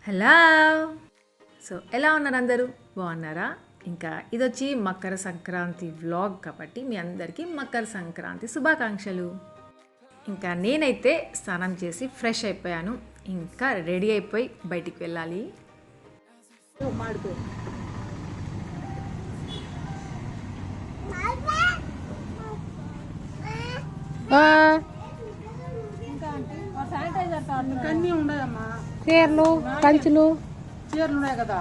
Hello. So ఎలా ఉన్నారు అందరూ? బాగున్నారా? ఇంకా ఇదొచ్చి మకర సంక్రాంతి వ్లాగ్ కాబట్టి మీ అందరికీ మకర సంక్రాంతి శుభాకాంక్షలు. ఇంకా నేనైతే స్నానం చేసి ఫ్రెష్ అయిపోయాను. ఇంకా రెడీ అయిపోయి బయటికి వెళ్ళాలి. అన్నీ ఉండదమ్మా. చీరలు పంచులు చీరలు ఉన్నాయి కదా,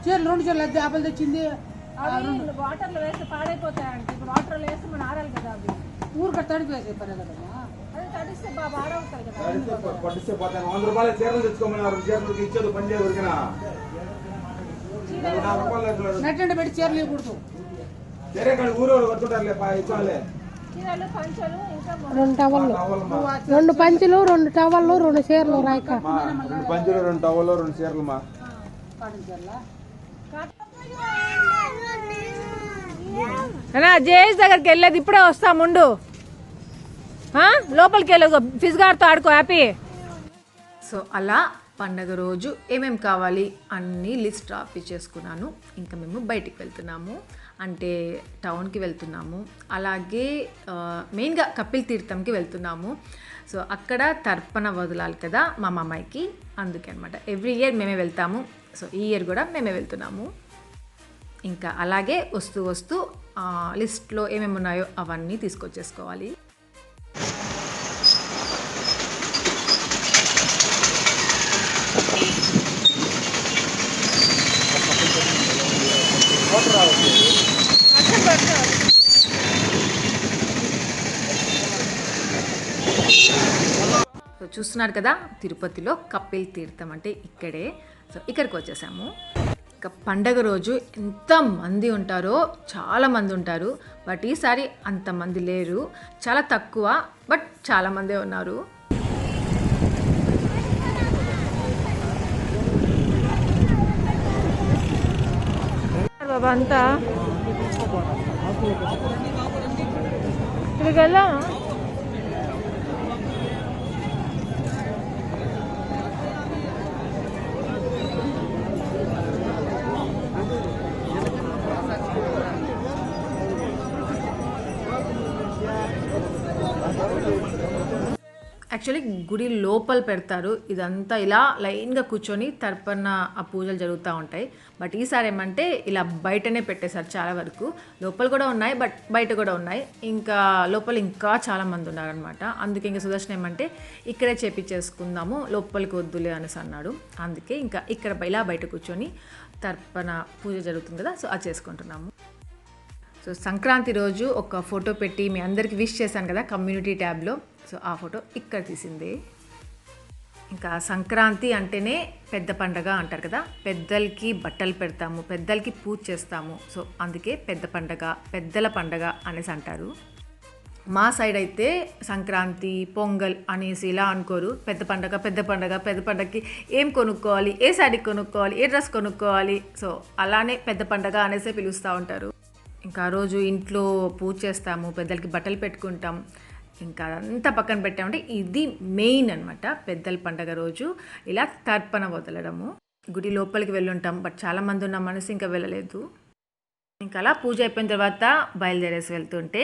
చీరలు 2 చీరలు అది ఆపలు తెచ్చింది. వాటర్లో వేస్తే పాడైపోతాయంటే ఇప్పుడు వాటర్లో వేస్తే మనం ఆడాలి కదా. అవి ఊరికి తడిపి వేసే పని కదమ్మా. అది తడిస్తే పాడవుతాయి కదా. పట్టిస్తే పోతాను. 100 రూపాయలు చీరలు తెచ్చుకోమన్నారు. చీరలకి ఇచ్చేది పని దొరికినా నెట్టంటే పెట్టి చీరలు ఇవ్వకూడదు. సరే కానీ ఊరు వస్తుంటారులే ఇచ్చాలే. చీరలు పంచలు ఇంకా 2 టవళ్ళు, 2 పంచులు 2 టవళ్ళు 2 చీరలు రాయక 2 పంచులు 2 టవళ్ళు 2 చీరలు మా జయేష్ దగ్గరికి వెళ్ళేది ఇప్పుడే వస్తాముండు. లోపలికి వెళ్ళదు, ఫిజ్ గారితో ఆడుకో హ్యాపీ. సో అలా పండగ రోజు ఏమేమి కావాలి అన్నీ లిస్ట్ రాపిచ్చేసుకున్నాను. ఇంకా మేము బయటికి వెళ్తున్నాము, అంటే టౌన్కి వెళ్తున్నాము. అలాగే మెయిన్గా కపిల్ తీర్థంకి వెళ్తున్నాము. సో అక్కడ తర్పణ వదలాలి కదా మా మామయ్యకి, అందుకే అనమాట. ఎవ్రీ ఇయర్ మేమే వెళ్తాము. సో ఈ ఇయర్ కూడా మేమే వెళ్తున్నాము. ఇంకా అలాగే వస్తూ వస్తూ లిస్ట్లో ఏమేమి ఉన్నాయో అవన్నీ తీసుకొచ్చేసుకోవాలి. సో చూస్తున్నారు కదా, తిరుపతిలో కపిల్ తీర్థం అంటే ఇక్కడే. సో ఇక్కడికి వచ్చేసాము. ఇక పండగ రోజు ఎంతమంది ఉంటారో, చాలామంది ఉంటారు. బట్ ఈసారి అంతమంది లేరు, చాలా తక్కువ. బట్ చాలామందే ఉన్నారు. బాబా అంతా ఇక్కడికి వెళ్ళాం. యాక్చువల్లీ గుడి లోపల పెడతారు. ఇదంతా ఇలా లైన్గా కూర్చొని తర్పణ ఆ పూజలు జరుగుతూ ఉంటాయి. బట్ ఈసారి ఏమంటే ఇలా బయటనే పెట్టేశారు చాలా వరకు. లోపల కూడా ఉన్నాయి, బట్ బయట కూడా ఉన్నాయి. ఇంకా లోపల ఇంకా చాలామంది ఉన్నారనమాట. అందుకే ఇంకా సుదర్శన్ ఏమంటే ఇక్కడే చేపించేసుకుందాము, లోపలికి వద్దులే అనేసి అన్నాడు. అందుకే ఇంకా ఇక్కడ ఇలా బయట కూర్చొని తర్పణ పూజ జరుగుతుంది కదా, సో అది చేసుకుంటున్నాము. సో సంక్రాంతి రోజు ఒక ఫోటో పెట్టి మీ అందరికీ విష్ చేశాను కదా కమ్యూనిటీ ట్యాబ్లో. సో ఆ ఫోటో ఇక్కడ తీసింది. ఇంకా సంక్రాంతి అంటేనే పెద్ద పండగ అంటారు కదా. పెద్దలకి బట్టలు పెడతాము, పెద్దలకి పూజ చేస్తాము. సో అందుకే పెద్ద పండగ, పెద్దల పండగ అనేసి అంటారు. మా సైడ్ అయితే సంక్రాంతి, పొంగల్ అనేసి ఇలా అనుకోరు. పెద్ద పండగ, పెద్ద పండగ, పెద్ద పండగకి ఏం కొనుక్కోవాలి, ఏ శారీ కొనుక్కోవాలి, ఏ డ్రెస్ కొనుక్కోవాలి, సో అలానే పెద్ద పండగ అనేసే పిలుస్తూ ఉంటారు. ఇంకా ఆ రోజు ఇంట్లో పూజ చేస్తాము, పెద్దలకి బట్టలు పెట్టుకుంటాం. ఇంకా అంతా పక్కన పెట్టామంటే ఇది మెయిన్ అనమాట. పెద్దల పండగ రోజు ఇలా తర్పణ వదలడము. గుడి లోపలికి వెళ్ళుంటాం, బట్ చాలామంది ఉన్న మనసు ఇంకా వెళ్ళలేదు. ఇంకా అలా పూజ అయిపోయిన తర్వాత బయలుదేరేసి వెళ్తుంటే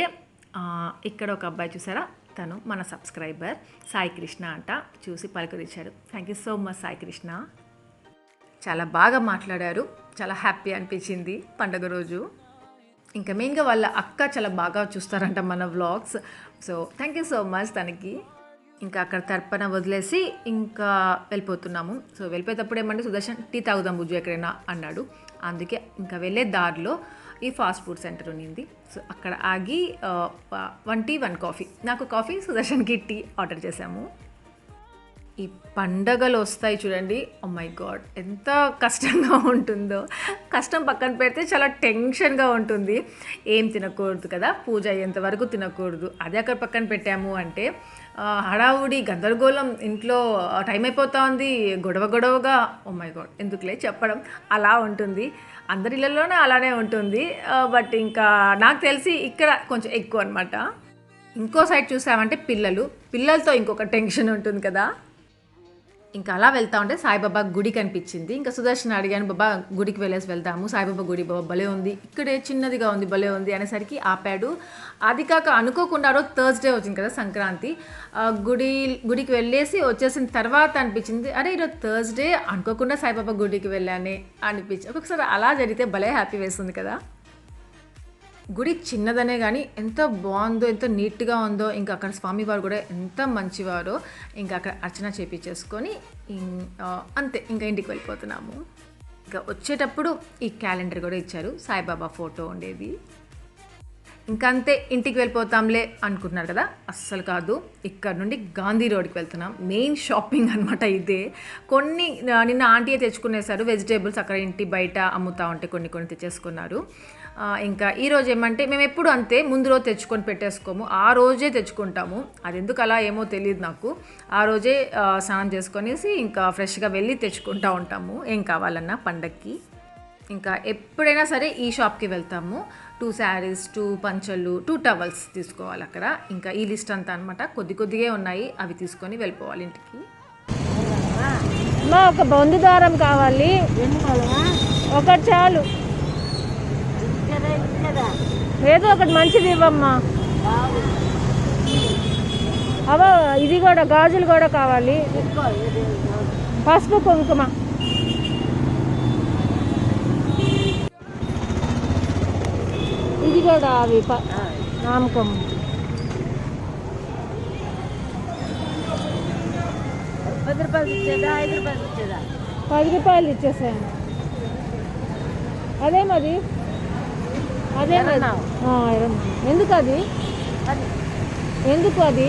ఇక్కడ ఒక అబ్బాయి చూసారా, తను మన సబ్స్క్రైబర్ సాయి కృష్ణ అంట. చూసి పలకరించారు. Thank you so much Sai Krishna. చాలా బాగా మాట్లాడారు, చాలా హ్యాపీ అనిపించింది పండగ రోజు. ఇంకా మెయిన్గా వాళ్ళ అక్క చాలా బాగా చూస్తారంట మన vlogs. So thank you so much తనకి. ఇంకా అక్కడ తర్పణ వదిలేసి ఇంకా వెళ్ళిపోతున్నాము. సో వెళ్ళిపోయేటప్పుడు ఏమంటే సుదర్శన్ టీ తాగుదాం బుజ్జు ఎక్కడైనా అన్నాడు. అందుకే ఇంకా వెళ్ళే దారిలో ఈ ఫాస్ట్ ఫుడ్ సెంటర్ ఉన్నింది. సో అక్కడ ఆగి 1 టీ 1 కాఫీ, నాకు కాఫీ, సుదర్శన్కి టీ ఆర్డర్ చేశాము. ఈ పండగలు వస్తాయి చూడండి, ఓ మై గాడ్ ఎంత కష్టంగా ఉంటుందో. కష్టం పక్కన పెడితే చాలా టెన్షన్గా ఉంటుంది. ఏం తినకూడదు కదా, పూజ అయ్యేంత వరకు తినకూడదు. అదే అక్కడ పక్కన పెట్టాము అంటే హడావుడి గందరగోళం, ఇంట్లో టైం అయిపోతూ ఉంది, గొడవగా. ఓ మై గాడ్ ఎందుకులే చెప్పడం, అలా ఉంటుంది. అందరి ఇళ్ళలోనే అలానే ఉంటుంది. బట్ ఇంకా నాకు తెలిసి ఇక్కడ కొంచెం ఎక్కువ అనమాట. ఇంకో సైడ్ చూసామంటే పిల్లలతో ఇంకొక టెన్షన్ ఉంటుంది కదా. ఇంకా అలా వెళ్తా ఉంటే సాయిబాబా గుడి కనిపించింది. ఇంకా సుదర్శన్ అడిగాను, బాబా గుడికి వెళ్ళేసి వెళ్దాము, సాయిబాబా గుడి బాబా భలే ఉంది, ఇక్కడే చిన్నదిగా ఉంది భలే ఉంది అనేసరికి ఆపాడు. అది కాక అనుకోకుండా రోజు థర్స్డే వచ్చింది కదా సంక్రాంతి, గుడికి వెళ్ళేసి వచ్చేసిన తర్వాత అనిపించింది, అరే ఈరోజు థర్స్డే అనుకోకుండా సాయిబాబా గుడికి వెళ్ళానే అనిపించింది. ఒక్కొక్కసారి అలా జరిగితే భలే హ్యాపీ వేస్తుంది కదా. గుడి చిన్నదనే కానీ ఎంత బాగుందో, ఎంత నీట్గా ఉందో, ఇంకా అక్కడ స్వామివారు కూడా ఎంత మంచివారో. ఇంకా అక్కడ అర్చన చేపించేసుకొని అంతే ఇంకా ఇంటికి వెళ్ళిపోతున్నాము. ఇంకా వచ్చేటప్పుడు ఈ క్యాలెండర్ కూడా ఇచ్చారు, సాయిబాబా ఫోటో ఉండేది. ఇంకా అంతే ఇంటికి వెళ్ళిపోతాంలే అనుకుంటున్నారు కదా, అస్సలు కాదు. ఇక్కడ నుండి గాంధీ రోడ్కి వెళ్తున్నాం. మెయిన్ షాపింగ్ అనమాట ఇదే. కొన్ని నిన్న ఆంటీయే తెచ్చుకునేసారు వెజిటేబుల్స్, అక్కడ ఇంటి బయట అమ్ముతూ ఉంటే కొన్ని తెచ్చేసుకున్నారు. ఇంకా ఈరోజు ఏమంటే మేము ఎప్పుడు అంతే ముందు రోజు తెచ్చుకొని పెట్టేసుకోము, ఆ రోజే తెచ్చుకుంటాము. అది ఎందుకు అలా ఏమో తెలియదు నాకు. ఆ రోజే స్నానం చేసుకొనేసి ఇంకా ఫ్రెష్గా వెళ్ళి తెచ్చుకుంటూ ఉంటాము ఏం కావాలన్నా పండక్కి. ఇంకా ఎప్పుడైనా సరే ఈ షాప్కి వెళ్తాము. 2 శారీస్, 2 పంచలు, 2 టవల్స్ తీసుకోవాలి అక్కడ. ఇంకా ఈ లిస్ట్ అంతా అనమాట, కొద్దిగా ఉన్నాయి, అవి తీసుకొని వెళ్ళిపోవాలి ఇంటికి. ఒక బొందు దారం కావాలి, ఒకటి చాలు, ఏదో ఒకటి మంచిది ఇవ్వమ్మా. అవో ఇది కూడా గాజులు కూడా కావాలి, పసుపు కుంకుమ. ఇది కూడా అవి నామకం. 10 రూపాయలు ఇచ్చేదా, 5 రూపాయలు ఇచ్చేదా? 10 రూపాయలు ఇచ్చేసాను. అదేమది ఎందుకు అది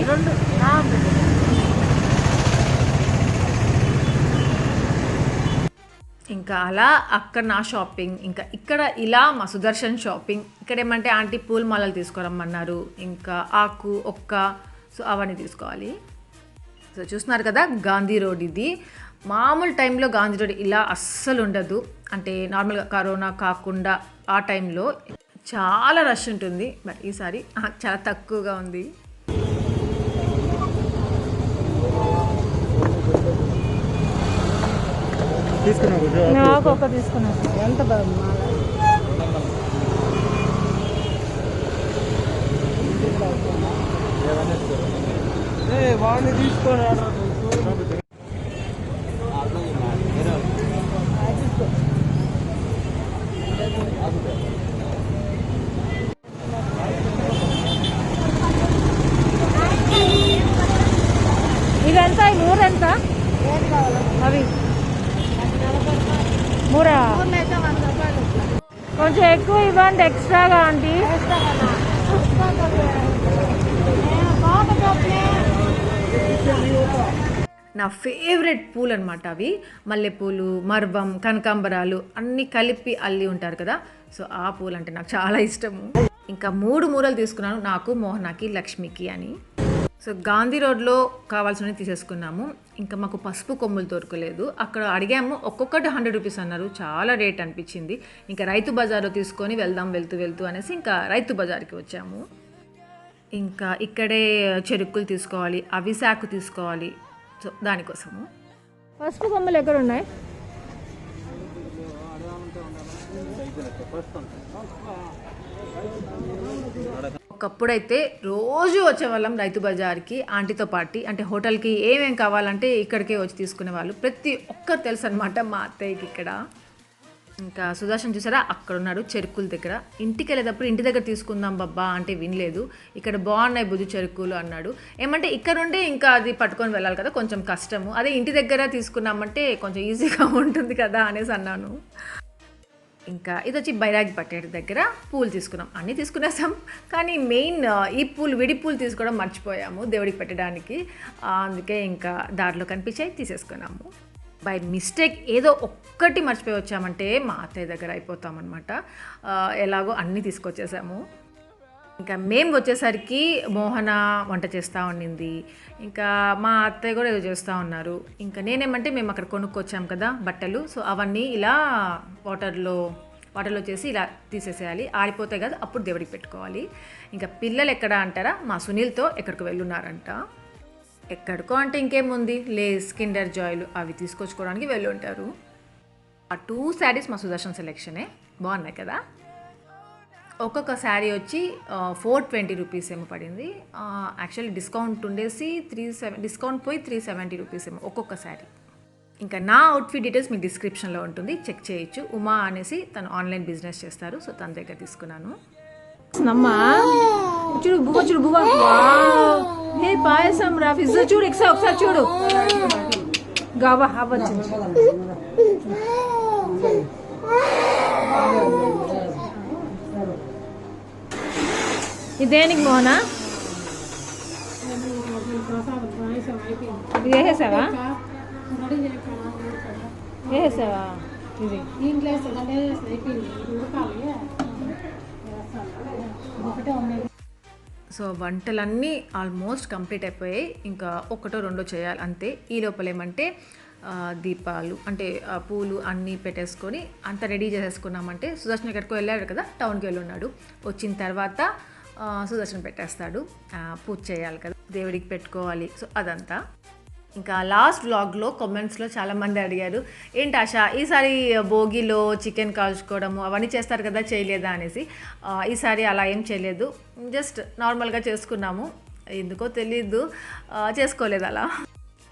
ఇంకా అలా అక్కడ నా షాపింగ్. ఇంకా ఇక్కడ ఇలా మా సుదర్శన్ షాపింగ్. ఇక్కడ ఏమంటే ఆంటీ పూల మాలలు తీసుకురమ్మన్నారు, ఇంకా ఆకు ఒక్క, సో అవన్నీ తీసుకోవాలి. సో చూస్తున్నారు కదా గాంధీ రోడ్ ఇది. మామూలు టైంలో గాంధీ రోడ్ ఇలా అస్సలు ఉండదు, అంటే నార్మల్గా కరోనా కాకుండా ఆ టైంలో చాలా రష్ ఉంటుంది. బట్ ఈసారి చాలా తక్కువగా ఉంది. నాకు ఒక తీసుకున్నాను. ఎంత బాగుంది వాడిని తీసుకొని ఇదంతా ఈ మూరెంత అవి మూరా కొంచెం ఎక్కువ ఇవ్వండి ఎక్స్ట్రాగా ఆంటీ. నా ఫేవరెట్ పూలు అనమాట అవి. మల్లెపూలు, మర్వం, కనకాంబరాలు అన్నీ కలిపి అల్లి ఉంటారు కదా, సో ఆ పూలు అంటే నాకు చాలా ఇష్టము. ఇంకా 3 మూరలు తీసుకున్నాను, నాకు, మోహనాకి, లక్ష్మికి అని. సో గాంధీ రోడ్లో కావాల్సినవి తీసేసుకున్నాము. ఇంకా మాకు పసుపు కొమ్ములు దొరకలేదు, అక్కడ అడిగాము, ఒక్కొక్కటి 100 రూపీస్ అన్నారు, చాలా రేట్ అనిపించింది. ఇంకా రైతు బజార్లో తీసుకొని వెళ్దాం వెళ్తూ అనేసి ఇంకా రైతు బజార్కి వచ్చాము. ఇంకా ఇక్కడే చెరుకులు తీసుకోవాలి, అవిసాకు తీసుకోవాలి, సో దానికోసము. పసుపు కొమ్మలు ఎక్కడ ఉన్నాయి? ఒకప్పుడైతే రోజు వచ్చేవాళ్ళం రైతు బజార్కి ఆంటీతో పాటు. అంటే హోటల్కి ఏమేం కావాలంటే ఇక్కడికే వచ్చి తీసుకునే వాళ్ళు. ప్రతి ఒక్కరు తెలుసు అనమాట మా అత్తయ్యకి ఇక్కడ. ఇంకా సుదర్శన్ చూసారా అక్కడ ఉన్నాడు చెరుకుల దగ్గర. ఇంటికి వెళ్ళేటప్పుడు ఇంటి దగ్గర తీసుకుందాం బాబా అంటే వినలేదు, ఇక్కడ బాగున్నాయి బుజ్జు చెరుకులు అన్నాడు. ఏమంటే ఇక్కడ నుండి ఇంకా అది పట్టుకొని వెళ్ళాలి కదా, కొంచెం కష్టము. అదే ఇంటి దగ్గర తీసుకున్నామంటే కొంచెం ఈజీగా ఉంటుంది కదా అనేసి అన్నాను. ఇంకా ఇది వచ్చి బైరాగి పట్టేటి దగ్గర పూలు తీసుకున్నాం, అన్నీ తీసుకునేసాం. కానీ మెయిన్ ఈ పూలు, విడి పూలు తీసుకోవడం మర్చిపోయాము దేవుడికి పెట్టడానికి. అందుకే ఇంకా దారిలో కనిపించాయి తీసేసుకున్నాము. బై మిస్టేక్ ఏదో ఒక్కటి మర్చిపోయి వచ్చామంటే మా అత్తయ్య దగ్గర అయిపోతామన్నమాట. ఎలాగో అన్నీ తీసుకొచ్చేసాము. ఇంకా మేము వచ్చేసరికి మోహన వంట చేస్తూ ఉండింది, ఇంకా మా అత్తయ్య కూడా ఏదో చేస్తూ ఉన్నారు. ఇంకా నేనేమంటే మేము అక్కడ కొనుక్కొచ్చాం కదా బట్టలు, సో అవన్నీ ఇలా వాటర్లో చేసి ఇలా తీసేసేయాలి, ఆరిపోతాయి కదా అప్పుడు దేవుడికి పెట్టుకోవాలి. ఇంకా పిల్లలు ఎక్కడ అంటారా, మా సునీల్తో ఎక్కడికి వెళ్ళున్నారంట. ఎక్కడికో అంటే ఇంకేముంది, లేస్, కిండర్ జాయ్లు అవి తీసుకొచ్చుకోవడానికి వెళ్ళి ఉంటారు. ఆ 2 శారీస్ మా సుదర్శన్ సెలెక్షనే, బాగున్నాయి కదా. ఒక్కొక్క శారీ వచ్చి 420 రూపీస్ ఏమో పడింది. యాక్చువల్లీ డిస్కౌంట్ ఉండేసి డిస్కౌంట్ పోయి 370 రూపీస్ ఏమో ఒక్కొక్క శారీ. ఇంకా నా అవుట్ఫిట్ డీటెయిల్స్ మీకు డిస్క్రిప్షన్లో ఉంటుంది, చెక్ చేయొచ్చు. ఉమా అనేసి తను ఆన్లైన్ బిజినెస్ చేస్తారు, సో తన దగ్గర తీసుకున్నాను. అమ్మా చూడు బువ్వ, చూడు బువ్వ, హే పాయసం రా, ఫిజ్ చూడు ఒకసారి చూడు, గవ్వ అవ్వచ్చు. ఇది దేనికి మోహనా? ఇది వేసేసావా? వేసేసావా? ఇది సో వంటలన్నీ ఆల్మోస్ట్ కంప్లీట్ అయిపోయాయి, ఇంకా ఒకటో రెండో చేయాలి అంతే. ఈ లోపల ఏమంటే దీపాలు అంటే పూలు అన్నీ పెట్టేసుకొని అంత రెడీ చేసేసుకున్నామంటే సుదర్శన్ ఎక్కడికో వెళ్ళాడు కదా, టౌన్కి వెళ్ళి ఉన్నాడు. వచ్చిన తర్వాత సుదర్శన్ పెట్టేస్తాడు. పూజ చేయాలి కదా, దేవుడికి పెట్టుకోవాలి, సో అదంతా. ఇంకా లాస్ట్ వ్లాగ్లో కామెంట్స్లో చాలామంది అడిగారు, ఏంటి ఆశ ఈసారి భోగిలో చికెన్ కాల్చుకోవడము అవన్నీ చేస్తారు కదా, చేయలేదా అనేసి. ఈసారి అలా ఏం చేయలేదు, జస్ట్ నార్మల్గా చేసుకున్నాము. ఎందుకో తెలీదు, చేసుకోలేదు అలా.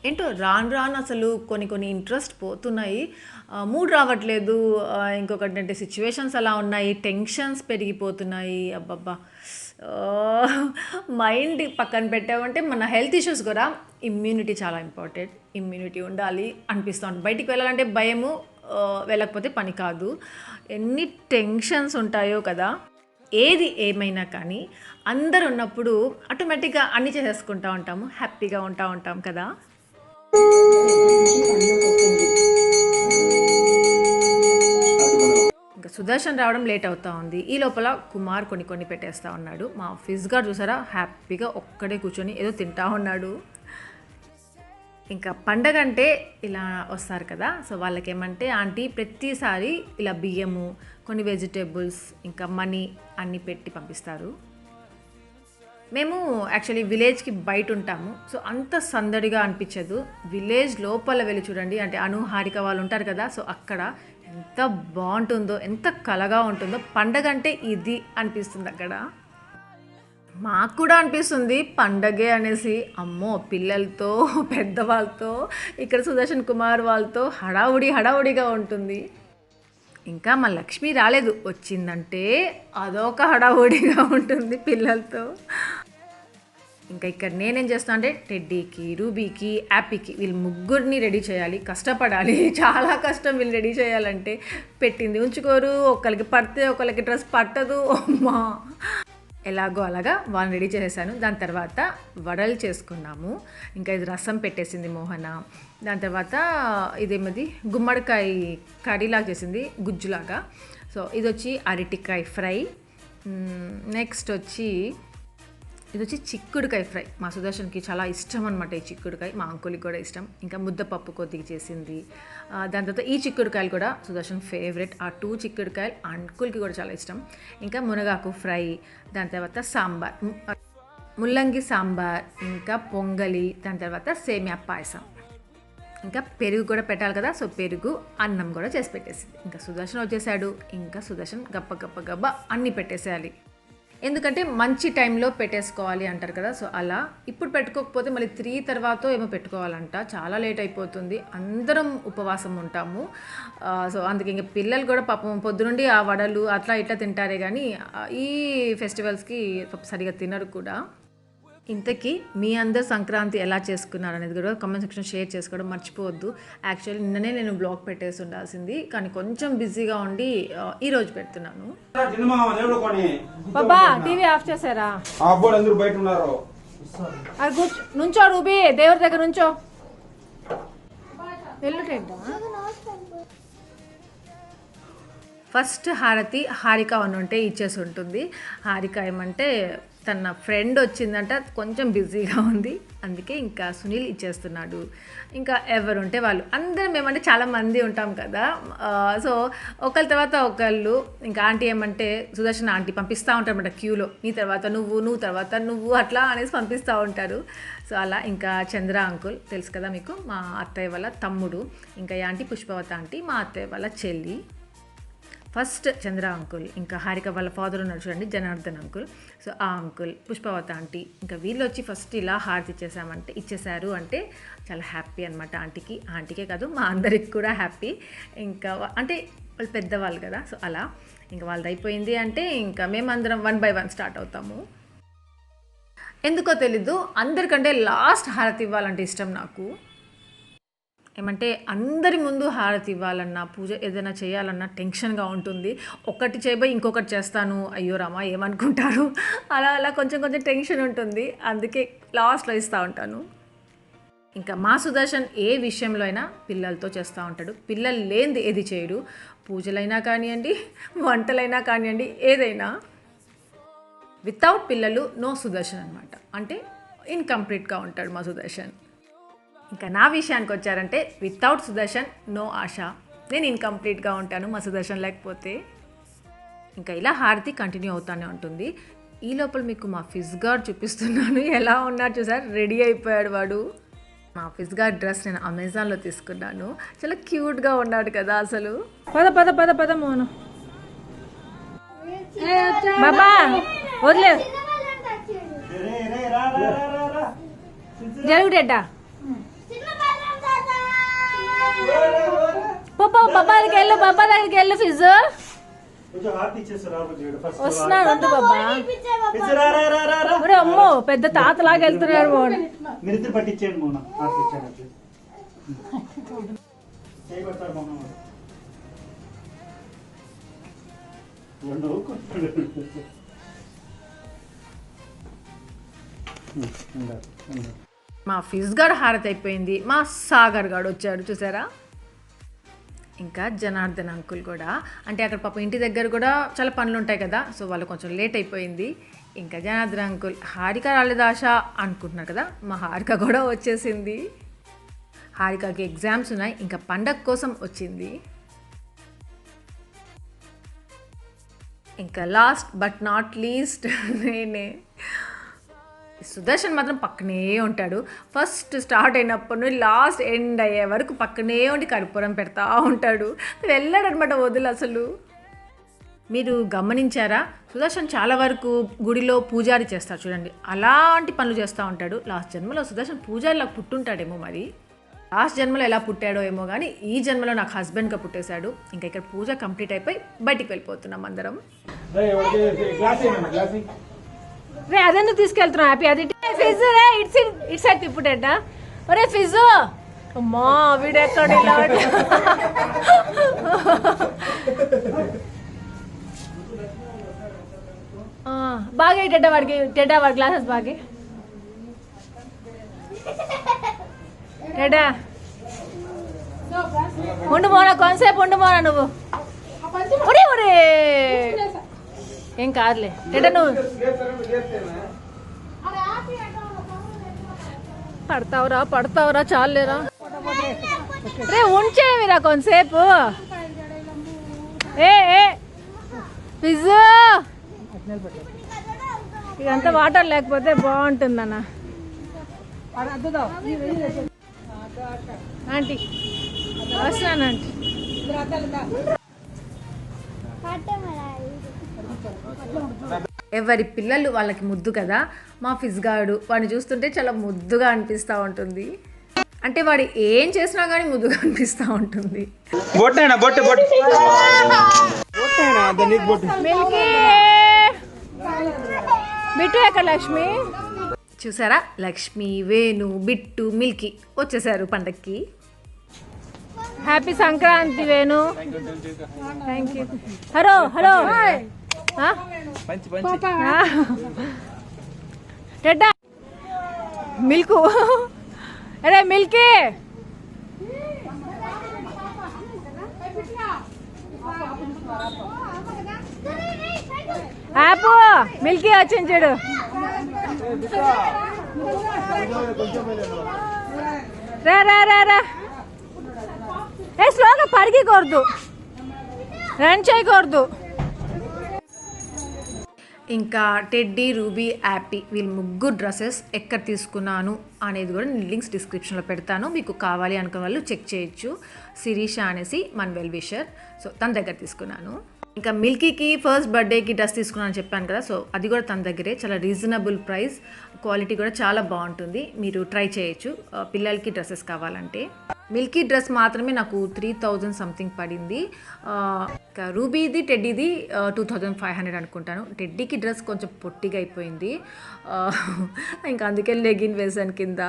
ఏంటో రాను అసలు కొన్ని ఇంట్రెస్ట్ పోతున్నాయి, మూడ్ రావట్లేదు. ఇంకొకటి అంటే సిచ్యువేషన్స్ అలా ఉన్నాయి, టెన్షన్స్ పెరిగిపోతున్నాయి. అబ్బబ్బా, మైండ్ పక్కన పెట్టామంటే మన హెల్త్ ఇష్యూస్ కూడా, ఇమ్యూనిటీ చాలా ఇంపార్టెంట్. ఇమ్యూనిటీ ఉండాలి అనిపిస్తూ ఉంటుంది. బయటికి వెళ్ళాలంటే భయము, వెళ్ళకపోతే పని కాదు. ఎన్ని టెన్షన్స్ ఉంటాయో కదా. ఏది ఏమైనా కానీ అందరు ఉన్నప్పుడు ఆటోమేటిక్గా అన్నీ చేసేసుకుంటూ ఉంటాము, హ్యాపీగా ఉంటాం కదా. ఇంకా సుదర్శన్ రావడం లేట్ అవుతా ఉంది. ఈ లోపల కుమార్ కొన్ని పెట్టేస్తూ ఉన్నాడు. మా ఫిజ్ గారు చూసారా, హ్యాపీగా ఒక్కడే కూర్చొని ఏదో తింటా ఉన్నాడు. ఇంకా పండగ అంటే ఇలా వస్తారు కదా, సో వాళ్ళకి ఏమంటే ఆంటీ ప్రతిసారి ఇలా బియ్యము, కొన్ని వెజిటేబుల్స్, ఇంకా మనీ అన్నీ పెట్టి పంపిస్తారు. మేము యాక్చువల్లీ విలేజ్కి బయట ఉంటాము, సో అంత సందడిగా అనిపించదు. విలేజ్ లోపల వెళ్ళి చూడండి, అంటే హారిక వాళ్ళు ఉంటారు కదా, సో అక్కడ ఎంత బాగుంటుందో, ఎంత కలగా ఉంటుందో. పండగ అంటే ఇది అనిపిస్తుంది అక్కడ. మాకు కూడా అనిపిస్తుంది పండగే అనేసి. అమ్మో, పిల్లలతో పెద్దవాళ్ళతో, ఇక్కడ సుదర్శన్ కుమార్ వాళ్ళతో హడావుడిగా ఉంటుంది. ఇంకా మా లక్ష్మి రాలేదు, వచ్చిందంటే అదొక హడావుడిగా ఉంటుంది పిల్లలతో. ఇంకా ఇక్కడ నేనేం చేస్తాను అంటే టెడ్డీకి, రూబీకి, యాపీకి వీళ్ళు ముగ్గురిని రెడీ చేయాలి, కష్టపడాలి. చాలా కష్టం వీళ్ళు రెడీ చేయాలంటే. పెట్టింది ఉంచుకోరు, ఒకరికి పడితే ఒకరికి డ్రెస్ పట్టదు. అమ్మా, ఎలాగో అలాగా వాళ్ళని రెడీ చేసేసాను. దాని తర్వాత వడలు చేసుకున్నాము. ఇంకా ఇది రసం పెట్టేసింది మోహన. దాని తర్వాత ఇదేమది గుమ్మడికాయ కర్రీలాగా చేసింది, గుజ్జులాగా. సో ఇది వచ్చి అరటికాయ ఫ్రై. నెక్స్ట్ ఇది వచ్చి చిక్కుడుకాయ ఫ్రై. మా సుదర్శన్కి చాలా ఇష్టం అనమాట ఈ చిక్కుడుకాయ, మా అంకుల్కి కూడా ఇష్టం. ఇంకా ముద్దపప్పు కొద్దిగా చేసింది. దాని తర్వాత ఈ చిక్కుడుకాయలు కూడా సుదర్శన్ ఫేవరెట్. ఆ 2 చిక్కుడుకాయలు అంకుల్కి కూడా చాలా ఇష్టం. ఇంకా మునగాకు ఫ్రై, దాని తర్వాత సాంబార్, ముల్లంగి సాంబార్, ఇంకా పొంగలి, దాని తర్వాత సేమియా పాయసం. ఇంకా పెరుగు కూడా పెట్టాలి కదా, సో పెరుగు, అన్నం కూడా చేసి పెట్టేసింది. ఇంకా సుదర్శన్ వచ్చేసాడు. ఇంకా సుదర్శన్ గప్ప అన్నీ పెట్టేసేయాలి, ఎందుకంటే మంచి టైంలో పెట్టేసుకోవాలి అంటారు కదా, సో అలా. ఇప్పుడు పెట్టుకోకపోతే మళ్ళీ 3 తర్వాత ఏమో పెట్టుకోవాలంట, చాలా లేట్ అయిపోతుంది. అందరం ఉపవాసం ఉంటాము. సో అందుకే ఇంకా పిల్లలు కూడా పాపం పొద్దునుండి ఆ వడలు అట్లా ఇట్లా తింటారే కానీ ఈ ఫెస్టివల్స్కి సరిగా తినరు కూడా. ఇంతకీ మీ అందరు సంక్రాంతి ఎలా చేసుకున్నారు అనేది కూడా కామెంట్ సెక్షన్ షేర్ చేసుకోవడం మర్చిపోవద్దు. యాక్చువల్లీ నిన్ననే నేను బ్లాగ్ పెట్టేసి ఉండాల్సింది, కానీ కొంచెం బిజీగా ఉండి ఈరోజు పెడుతున్నాను. బాబా టీవీ ఆఫ్ చేశారా? అందరూ బయట ఉన్నారు. అది నుంచో రూబీ, దేవుడి దగ్గర నుంచో. వెళ్ళుటేంటా? ఫస్ట్ హారతి హారిక ఉంటే ఇచ్చేసి ఉంటుంది. హారిక ఏమంటే తన ఫ్రెండ్ వచ్చిందంట, కొంచెం బిజీగా ఉంది, అందుకే ఇంకా సునీల్ ఇచ్చేస్తున్నాడు. ఇంకా ఎవరుంటే వాళ్ళు, అందరం ఏమంటే చాలామంది ఉంటాం కదా, సో ఒకళ్ళ తర్వాత ఒకళ్ళు. ఇంకా ఆంటీ ఏమంటే సుదర్శన్ ఆంటీ పంపిస్తూ ఉంటారన్నమాట క్యూలో, నీ తర్వాత నువ్వు తర్వాత నువ్వు అట్లా అనేసి పంపిస్తూ ఉంటారు. సో అలా ఇంకా చంద్ర అంకుల్ తెలుసు కదా మీకు, మా అత్తయ్య వాళ్ళ తమ్ముడు. ఇంకా ఈ ఆంటీ పుష్పవత ఆంటీ మా అత్తయ్య వాళ్ళ చెల్లి. ఫస్ట్ చంద్ర అంకుల్, ఇంకా హారిక వాళ్ళ ఫాదర్ ఉన్నారు చూడండి, జనార్దన్ అంకుల్. సో ఆ అంకుల్, పుష్పవత ఆంటీ, ఇంకా వీళ్ళు వచ్చి ఫస్ట్ ఇలా హారతి ఇచ్చేసారు అంటే చాలా హ్యాపీ అనమాట ఆంటీకే కాదు మా అందరికి కూడా హ్యాపీ. ఇంకా అంటే వాళ్ళు పెద్దవాళ్ళు కదా, సో అలా ఇంకా వాళ్ళది అయిపోయింది అంటే ఇంకా మేమందరం 1 by 1 స్టార్ట్ అవుతాము. ఎందుకో తెలీదు, అందరికంటే లాస్ట్ హారతి ఇవ్వాలంటే ఇష్టం నాకు. ఏమంటే అందరి ముందు హారతి ఇవ్వాలన్నా, పూజ ఏదైనా చేయాలన్నా టెన్షన్గా ఉంటుంది. ఒకటి చేయబోయి ఇంకొకటి చేస్తాను, అయ్యో రామా ఏమనుకుంటారు, అలా కొంచెం టెన్షన్ ఉంటుంది. అందుకే లాస్ట్లో ఇస్తూ ఉంటాను. ఇంకా మా సుదర్శన్ ఏ విషయంలో అయినా పిల్లలతో చేస్తూ ఉంటాడు. పిల్లలు లేనిది ఏది చేయడు. పూజలైనా కానివ్వండి, వంటలైనా కానివ్వండి, ఏదైనా వితౌట్ పిల్లలు నో సుదర్శన్ అనమాట. అంటే ఇన్కంప్లీట్గా ఉంటాడు మా సుదర్శన్. ఇంకా నా విషయానికి వచ్చారంటే వితౌట్ సుదర్శన్ నో ఆశ. నేను ఇన్కంప్లీట్గా ఉంటాను మా సుదర్శన్ లేకపోతే. ఇంకా ఇలా హారతి కంటిన్యూ అవుతూనే ఉంటుంది. ఈ లోపల మీకు మా ఫిజ్ గార్డ్ చూపిస్తున్నాను. ఎలా ఉన్నాడు చూసారు, రెడీ అయిపోయాడు వాడు. మా ఫిజ్ గార్డ్ డ్రెస్ నేను అమెజాన్లో తీసుకున్నాను. చాలా క్యూట్గా ఉన్నాడు కదా అసలు. పద మోను బాబా వదిలే జరుగుడెడ్డా బాబా దగ్గరికి వెళ్ళు ఫిజ్ వస్తున్నాడు ఉండు బాబా. అమ్మో పెద్ద తాతలాగా వెళ్తున్నాడు మోన్. మీరిద్దరు పట్టించేయండి మోన మా ఫిజ్ గార్డ్ హారతి అయిపోయింది. మా సాగర్ గాడు వచ్చాడు చూసారా. ఇంకా జనార్దన్ అంకుల్ కూడా, అంటే అక్కడ పాప ఇంటి దగ్గర కూడా చాలా పనులు ఉంటాయి కదా, సో వాళ్ళు కొంచెం లేట్ అయిపోయింది. ఇంకా జనార్దన్ అంకుల్ హారిక రాలేదాశ అనుకుంటున్నారు కదా, మా హారిక కూడా వచ్చేసింది. హారికకి ఎగ్జామ్స్ ఉన్నాయి, ఇంకా పండగ కోసం వచ్చింది. ఇంకా లాస్ట్ బట్ నాట్ లీస్ట్ నేనే. సుదర్శన్ మాత్రం పక్కనే ఉంటాడు. ఫస్ట్ స్టార్ట్ అయినప్పటి నుండి లాస్ట్ ఎండ్ అయ్యే వరకు పక్కనే ఉండి కర్పూరం పెడతా ఉంటాడు. వెళ్ళాడనమాట వదులు అసలు. మీరు గమనించారా, సుదర్శన్ చాలా వరకు గుడిలో పూజారి చేస్తారు చూడండి, అలాంటి పనులు చేస్తూ ఉంటాడు. లాస్ట్ జన్మలో సుదర్శన్ పూజారిలా పుట్టుంటాడేమో, మరి లాస్ట్ జన్మలో ఎలా పుట్టాడో ఏమో కానీ ఈ జన్మలో నాకు హస్బెండ్గా పుట్టేశాడు. ఇంకా ఇక్కడ పూజ కంప్లీట్ అయిపోయి బయటికి వెళ్ళిపోతున్నాం అందరం. రే అదెందుకు తీసుకెళ్తున్నావు హ్యాపీ? అది ఫిజ్ రే ఇట్స్ సైడ్ తిప్పుడేటా. ఒరే ఫిజ్ అమ్మా వీడెక్కడ బాగా టెడ్డా వాడి గ్లాసెస్ బాగా టెడ్డా ఉండు మోనా, కొంతసేపు ఉండు మోనా నువ్వు. ఒరే ఏం కాదులే టెడ్డా, నువ్వు పడతావురా చాలేరా. రే ఉంచేవిరా కొంతసేపు. ఏ ఫిజ్ ఇదంతా వాటర్ లేకపోతే బాగుంటుందన్న. ఆంటీ వస్తాను ఆంటీ. ఎవరి పిల్లలు వాళ్ళకి ముద్దు కదా. మా ఫిజ్ గాడు వాడిని చూస్తుంటే చాలా ముద్దుగా అనిపిస్తూ ఉంటుంది. అంటే వాడు ఏం చేసినా కానీ ముద్దుగా అనిపిస్తూ ఉంటుంది. బిట్టు ఎక్కడ లక్ష్మి? చూసారా, లక్ష్మి, వేణు, బిట్టు, మిల్కీ వచ్చేసారు పండక్కి. Happy Sankranti Venu. Thank you. Hello టెడ్డా మిల్కు. అరే మిల్కీ ఆపు. మిల్కీ వచ్చింది చూడు. రా ఏ స్లోగా పరిగెకూడదు, రన్ చేయకూడదు. ఇంకా టెడ్డీ, రూబీ, యాపీ వీళ్ళు ముగ్గురు డ్రెస్సెస్ ఎక్కడ తీసుకున్నాను అనేది కూడా నేను లింక్స్ డిస్క్రిప్షన్లో పెడతాను. మీకు కావాలి అనుకున్న వాళ్ళు చెక్ చేయొచ్చు. శిరీష అనేసి మన వెల్ విషర్, సో తన దగ్గర తీసుకున్నాను. ఇంకా మిల్కీకి ఫస్ట్ బర్త్డేకి డ్రెస్ తీసుకున్నాను చెప్పాను కదా, సో అది కూడా తన దగ్గరే. చాలా రీజనబుల్ ప్రైస్, క్వాలిటీ కూడా చాలా బాగుంటుంది. మీరు ట్రై చేయొచ్చు పిల్లలకి డ్రెస్సెస్ కావాలంటే. మిల్కీ డ్రెస్ మాత్రమే నాకు 3000 సంథింగ్ పడింది. ఇంకా రూబీది, టెడ్డీది 2500 అనుకుంటాను. టెడ్డీకి డ్రెస్ కొంచెం పొట్టిగా అయిపోయింది, ఇంకా అందుకే లెగిన్ వేసాను కింద.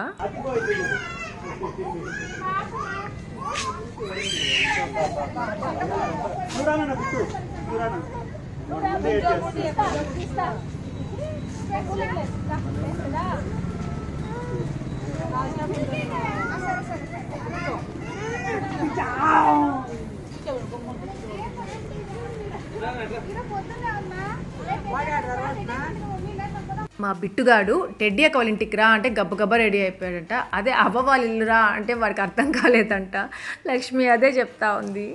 మా బిట్టుగాడు టెడ్డీ అక్క వాళ్ళ ఇంటికి రా అంటే గబ్బగబ్బా రెడీ అయిపోయాడంట. అదే అవ్వ వాళ్ళ ఇల్లు రా అంటే వాడికి అర్థం కాలేదంట. లక్ష్మి అదే చెప్తా ఉంది.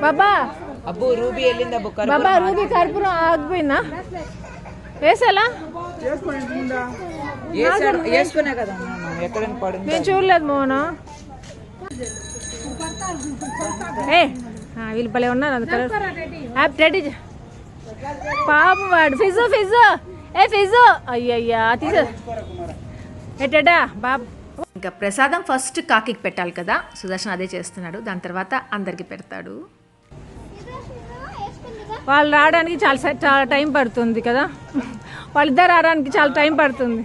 బాబా అబ్బు రూబీ వెళ్ళిందా బుక్క బాబా రూబీ కర్పూరం ఆగిపోయిందా? వేసాలా వేసుకునే కదా మనం ఎక్కడైనా పడింది. నేను చూడలేదు మోహన. ఏ వీళ్ళు భలే ఉన్నారు అందుకని రెడీ. పాపం వాడు ఫిజు ఫిజు ఏ ఫిజు అయ్యయ్యా తీసే ఎట్టా బాబు. ఇంకా ప్రసాదం ఫస్ట్ కాకికి పెట్టాలి కదా, సుదర్శన్ అదే చేస్తున్నాడు. దాని తర్వాత అందరికి పెడతాడు. వాళ్ళు రావడానికి చాలా టైం పడుతుంది కదా, వాళ్ళిద్దరు రావడానికి చాలా టైం పడుతుంది.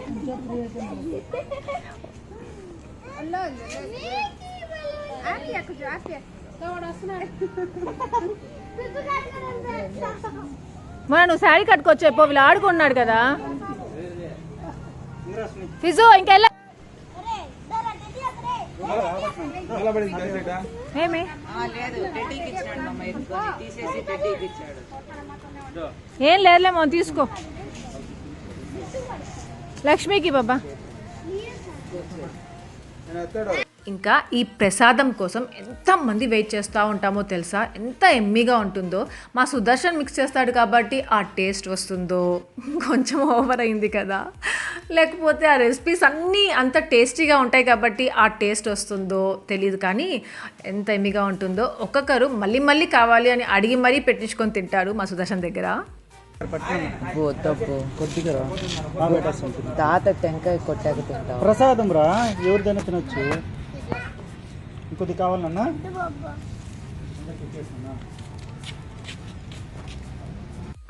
మన నువ్వు శారీ కట్టుకొచ్చే పో, వీళ్ళు ఆడుకున్నాడు కదా. ఫిజు ఇంకెళ్ళ ఏమి ఏం లేదులే మనం తీసుకో. లక్ష్మికి బాబా. ఇంకా ఈ ప్రసాదం కోసం ఎంతమంది వెయిట్ చేస్తూ ఉంటామో తెలుసా, ఎంత ఎమ్మీగా ఉంటుందో. మా సుదర్శన్ మిక్స్ చేస్తాడు కాబట్టి ఆ టేస్ట్ వస్తుందో, కొంచెం ఓవర్ అయింది కదా, లేకపోతే ఆ రెసిపీస్ అన్నీ అంత టేస్టీగా ఉంటాయి కాబట్టి ఆ టేస్ట్ వస్తుందో తెలియదు, కానీ ఎంత ఎమ్మీగా ఉంటుందో. ఒక్కొక్కరు మళ్ళీ మళ్ళీ కావాలి అని అడిగి మరీ పెట్టించుకొని తింటారు మా సుదర్శన్ దగ్గర. తాత టెంకాయ కొట్టాక తింటావు. ప్రసాదం రా, ఎవరిదైనా తినొచ్చు. ఇంకొద్ది కావాలన్నా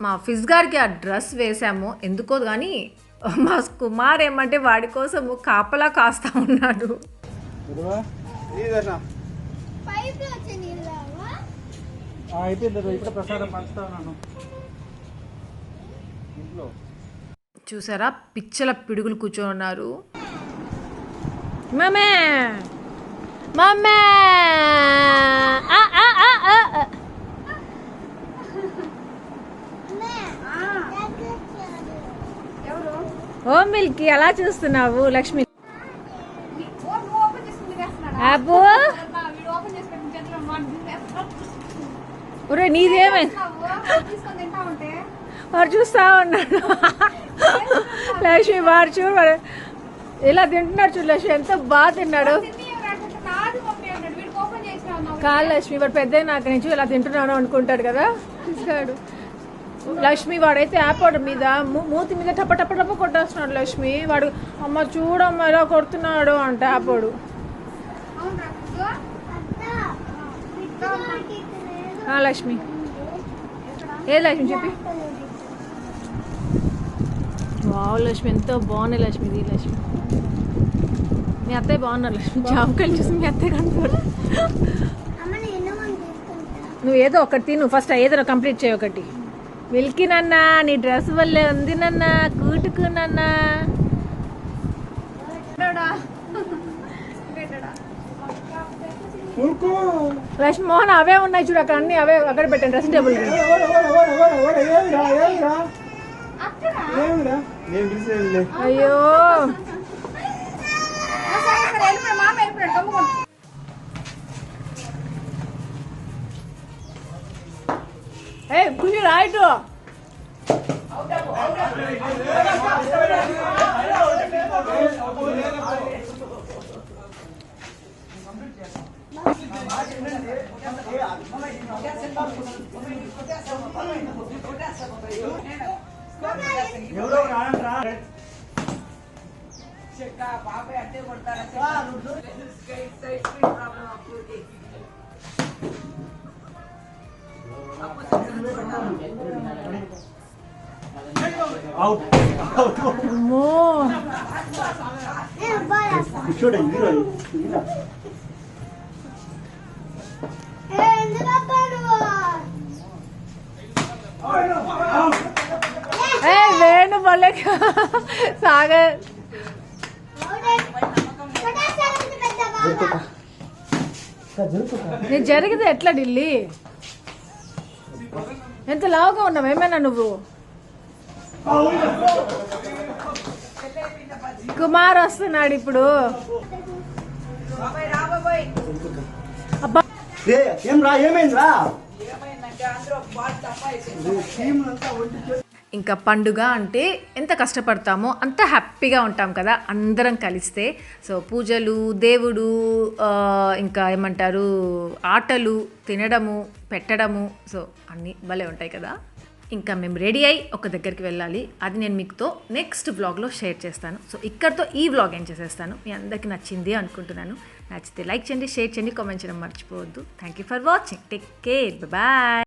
మా ఫిజ్ గారికి ఆ డ్రెస్ వేసాము ఎందుకో కానీ, మా కుమార్ ఏమంటే వాడి కోసం కాపలా కాస్తా ఉన్నాడు. అయిపోయింది, ఇప్పుడు ప్రసాదం పంచుతా ఉన్నాను. చూసారా పిచ్చల పిడుగులు కూర్చొని ఉన్నారు. మమ్మే మమ్మే ఓ మిల్కీ అలా చూస్తున్నావు లక్ష్మి. అబ్బో ఒరే నీదేమైంది, వాడు చూస్తా ఉన్నాడు. లక్ష్మి వాడు చూడు, వాడు ఇలా తింటున్నాడు చూడు. లక్ష్మి ఎంత బాగా తిన్నాడు. కాదు లక్ష్మి, వాడు పెద్ద నాకు నుంచి ఇలా తింటున్నాడు అనుకుంటాడు కదా తీసుకాడు. లక్ష్మి వాడైతే యాప్ మీద మూతి మీద టప్ప టప్ప టప్ప కొట్టేస్తున్నాడు. లక్ష్మి వాడు అమ్మ చూడమ్మ ఇలా కొడుతున్నాడు అంటే యాపోడు. లక్ష్మి ఏ లక్ష్మి చెప్పి. వావ్ లక్ష్మి ఎంత బాగున్నాయి లక్ష్మి. ఇది లక్ష్మి మీ అత్తయ్య బాగున్నారు లక్ష్మి. జామకాయలు చూసి మీ అత్తయ్య కనుకోడు. నువ్వు ఏదో ఒకటి తిను ఫస్ట్, ఏదో కంప్లీట్ చేయి ఒకటి. మిల్కీ నాన్న నీ డ్రెస్ వల్లే ఉంది నాన్న, కూటుకు నాన్న. లక్ష్మి మోహన్ అవే ఉన్నాయి చూడు అక్కడ, అన్ని అవే అక్కడ పెట్టండి డ్రెస్ టేబుల్. అయ్యో ఏ ఖుషి రాయిటు అమ్మో ఏ వేణు భలే సాగర్ నేను జరిగితే ఎట్లా ఢిల్లీ ఎంత లావుగా ఉన్నావు ఏమైనా నువ్వు కుమార్ వస్తున్నాడు ఇప్పుడు అబ్బా ఏం రా ఏమైందిరా ఇంకా పండుగ అంటే ఎంత కష్టపడతామో అంత హ్యాపీగా ఉంటాం కదా అందరం కలిస్తే. సో పూజలు, దేవుడు, ఇంకా ఏమంటారు ఆటలు, తినడము, పెట్టడము, సో అన్నీ భలే ఉంటాయి కదా. ఇంకా మేము రెడీ అయ్యి ఒక దగ్గరికి వెళ్ళాలి. అది నేను మీతో నెక్స్ట్ వ్లాగ్లో షేర్ చేస్తాను. సో ఇక్కడితో ఈ వ్లాగ్ ఏం చేసేస్తాను. మీ అందరికీ నచ్చింది అనుకుంటున్నాను. నచ్చితే లైక్ చేయండి, షేర్ చేయండి, కామెంట్ చేయడం మర్చిపోవద్దు. Thank you for watching. Take care, bye.